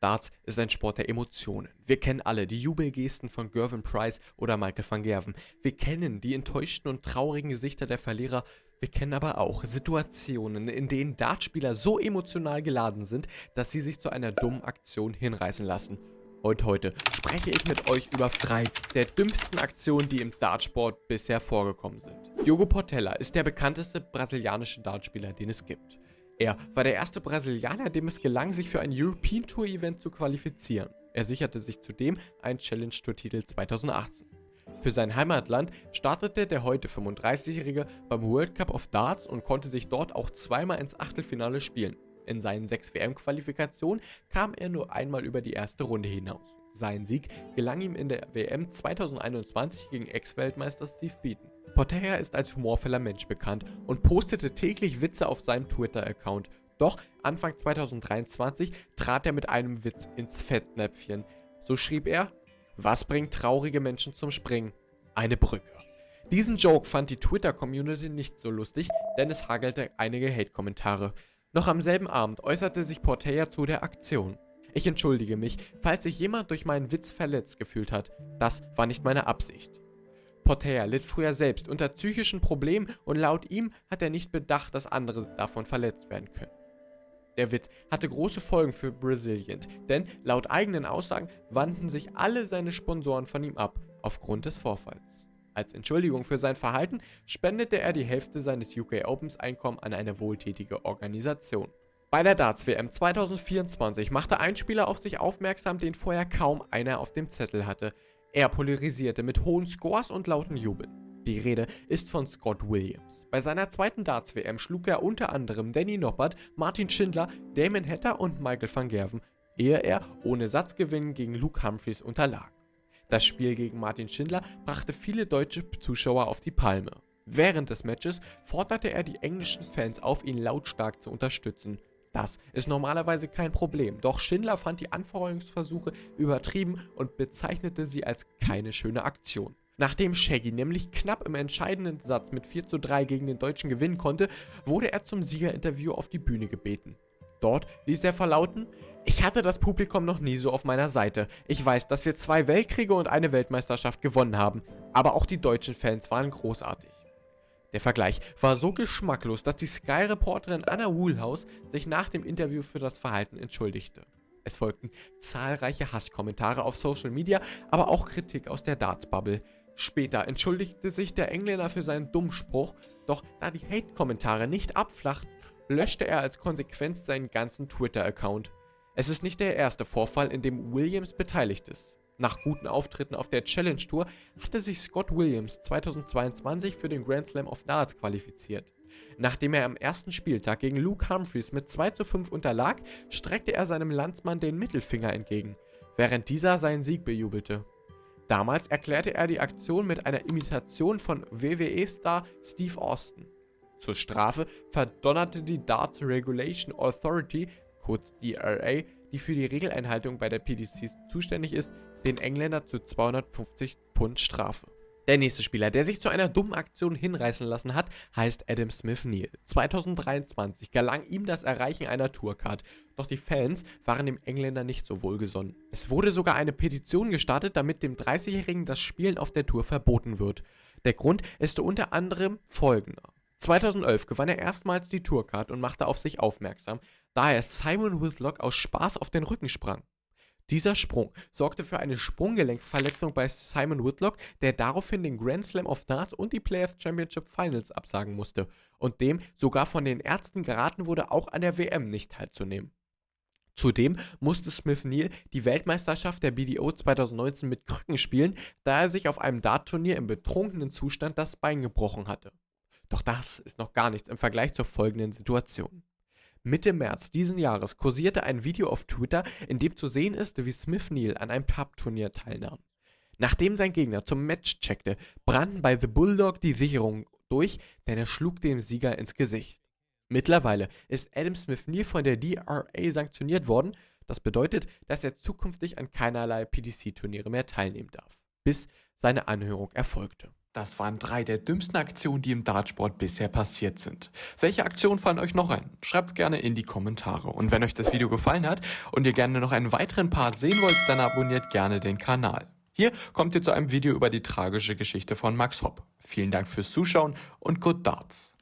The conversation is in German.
Darts ist ein Sport der Emotionen. Wir kennen alle die Jubelgesten von Gervin Price oder Michael van Gerwen. Wir kennen die enttäuschten und traurigen Gesichter der Verlierer. Wir kennen aber auch Situationen, in denen Dartspieler so emotional geladen sind, dass sie sich zu einer dummen Aktion hinreißen lassen. Und heute spreche ich mit euch über drei der dümmsten Aktionen, die im Dartsport bisher vorgekommen sind. Diogo Portela ist der bekannteste brasilianische Dartspieler, den es gibt. Er war der erste Brasilianer, dem es gelang, sich für ein European Tour Event zu qualifizieren. Er sicherte sich zudem einen Challenge Tour Titel 2018. Für sein Heimatland startete der heute 35-Jährige beim World Cup of Darts und konnte sich dort auch zweimal ins Achtelfinale spielen. In seinen 6 WM-Qualifikationen kam er nur einmal über die erste Runde hinaus. Sein Sieg gelang ihm in der WM 2021 gegen Ex-Weltmeister Steve Beaton. Portela ist als humorvoller Mensch bekannt und postete täglich Witze auf seinem Twitter-Account. Doch Anfang 2023 trat er mit einem Witz ins Fettnäpfchen. So schrieb er: Was bringt traurige Menschen zum Springen? Eine Brücke. Diesen Joke fand die Twitter-Community nicht so lustig, denn es hagelte einige Hate-Kommentare. Noch am selben Abend äußerte sich Portela zu der Aktion. Ich entschuldige mich, falls sich jemand durch meinen Witz verletzt gefühlt hat. Das war nicht meine Absicht. Portela litt früher selbst unter psychischen Problemen und laut ihm hat er nicht bedacht, dass andere davon verletzt werden können. Der Witz hatte große Folgen für Braziliant, denn laut eigenen Aussagen wandten sich alle seine Sponsoren von ihm ab, aufgrund des Vorfalls. Als Entschuldigung für sein Verhalten spendete er die Hälfte seines UK Opens Einkommen an eine wohltätige Organisation. Bei der Darts-WM 2024 machte ein Spieler auf sich aufmerksam, den vorher kaum einer auf dem Zettel hatte. Er polarisierte mit hohen Scores und lauten Jubeln. Die Rede ist von Scott Williams. Bei seiner zweiten Darts-WM schlug er unter anderem Danny Noppert, Martin Schindler, Damon Hatter und Michael van Gerwen, ehe er ohne Satzgewinn gegen Luke Humphries unterlag. Das Spiel gegen Martin Schindler brachte viele deutsche Zuschauer auf die Palme. Während des Matches forderte er die englischen Fans auf, ihn lautstark zu unterstützen. Das ist normalerweise kein Problem, doch Schindler fand die Anfeuerungsversuche übertrieben und bezeichnete sie als keine schöne Aktion. Nachdem Shaggy nämlich knapp im entscheidenden Satz mit 4:3 gegen den Deutschen gewinnen konnte, wurde er zum Siegerinterview auf die Bühne gebeten. Dort ließ er verlauten: Ich hatte das Publikum noch nie so auf meiner Seite. Ich weiß, dass wir 2 Weltkriege und eine Weltmeisterschaft gewonnen haben, aber auch die deutschen Fans waren großartig. Der Vergleich war so geschmacklos, dass die Sky-Reporterin Anna Woolhouse sich nach dem Interview für das Verhalten entschuldigte. Es folgten zahlreiche Hasskommentare auf Social Media, aber auch Kritik aus der Darts-Bubble. Später entschuldigte sich der Engländer für seinen Dummspruch, doch da die Hate-Kommentare nicht abflachten, löschte er als Konsequenz seinen ganzen Twitter-Account. Es ist nicht der erste Vorfall, in dem Williams beteiligt ist. Nach guten Auftritten auf der Challenge Tour hatte sich Scott Williams 2022 für den Grand Slam of Darts qualifiziert. Nachdem er am ersten Spieltag gegen Luke Humphries mit 2:5 unterlag, streckte er seinem Landsmann den Mittelfinger entgegen, während dieser seinen Sieg bejubelte. Damals erklärte er die Aktion mit einer Imitation von WWE-Star Steve Austin. Zur Strafe verdonnerte die Darts Regulation Authority, kurz DRA, die für die Regeleinhaltung bei der PDC zuständig ist, den Engländer zu 250 Pfund Strafe. Der nächste Spieler, der sich zu einer dummen Aktion hinreißen lassen hat, heißt Adam Smith Neale. 2023 gelang ihm das Erreichen einer Tourcard, doch die Fans waren dem Engländer nicht so wohlgesonnen. Es wurde sogar eine Petition gestartet, damit dem 30-Jährigen das Spielen auf der Tour verboten wird. Der Grund ist unter anderem folgender: 2011 gewann er erstmals die Tourcard und machte auf sich aufmerksam, da er Simon Whitlock aus Spaß auf den Rücken sprang. Dieser Sprung sorgte für eine Sprunggelenkverletzung bei Simon Whitlock, der daraufhin den Grand Slam of Darts und die Players Championship Finals absagen musste und dem sogar von den Ärzten geraten wurde, auch an der WM nicht teilzunehmen. Zudem musste Smith Neale die Weltmeisterschaft der BDO 2019 mit Krücken spielen, da er sich auf einem Dartturnier im betrunkenen Zustand das Bein gebrochen hatte. Doch das ist noch gar nichts im Vergleich zur folgenden Situation. Mitte März diesen Jahres kursierte ein Video auf Twitter, in dem zu sehen ist, wie Smith Neale an einem Pub-Turnier teilnahm. Nachdem sein Gegner zum Match checkte, brannten bei The Bulldog die Sicherungen durch, denn er schlug dem Sieger ins Gesicht. Mittlerweile ist Adam Smith Neale von der DRA sanktioniert worden. Das bedeutet, dass er zukünftig an keinerlei PDC-Turniere mehr teilnehmen darf, bis seine Anhörung erfolgte. Das waren 3 der dümmsten Aktionen, die im Dartsport bisher passiert sind. Welche Aktionen fallen euch noch ein? Schreibt's gerne in die Kommentare. Und wenn euch das Video gefallen hat und ihr gerne noch einen weiteren Part sehen wollt, dann abonniert gerne den Kanal. Hier kommt ihr zu einem Video über die tragische Geschichte von Max Hopp. Vielen Dank fürs Zuschauen und Good Darts!